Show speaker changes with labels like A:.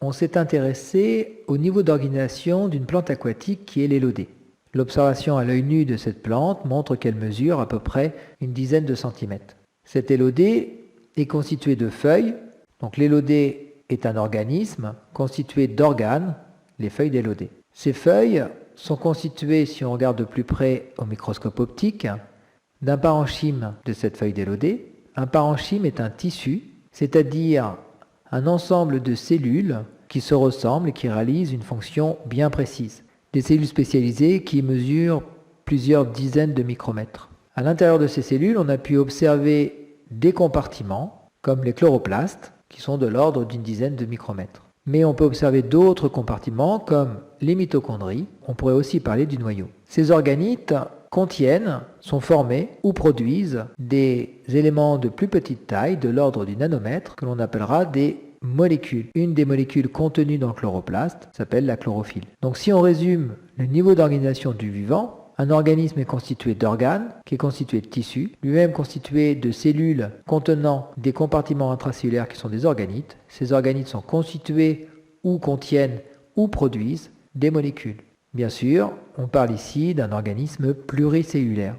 A: on s'est intéressé au niveau d'organisation d'une plante aquatique qui est l'élodée. L'observation à l'œil nu de cette plante montre qu'elle mesure à peu près une dizaine de centimètres. Cette élodée est constituée de feuilles. Donc l'élodée est un organisme constitué d'organes, les feuilles d'élodée. Ces feuilles sont constituées, si on regarde de plus près au microscope optique, d'un parenchyme de cette feuille d'élodée. Un parenchyme est un tissu, c'est-à-dire un ensemble de cellules qui se ressemblent et qui réalisent une fonction bien précise. Des cellules spécialisées qui mesurent plusieurs dizaines de micromètres. À l'intérieur de ces cellules, on a pu observer des compartiments, comme les chloroplastes, qui sont de l'ordre d'une dizaine de micromètres. Mais on peut observer d'autres compartiments, comme les mitochondries. On pourrait aussi parler du noyau. Ces organites contiennent, sont formés ou produisent des éléments de plus petite taille, de l'ordre du nanomètre, que l'on appellera des molécules. Une des molécules contenues dans le chloroplaste s'appelle la chlorophylle. Donc si on résume le niveau d'organisation du vivant, un organisme est constitué d'organes, qui est constitué de tissus, lui-même constitué de cellules contenant des compartiments intracellulaires qui sont des organites. Ces organites sont constitués ou contiennent ou produisent des molécules. Bien sûr, on parle ici d'un organisme pluricellulaire.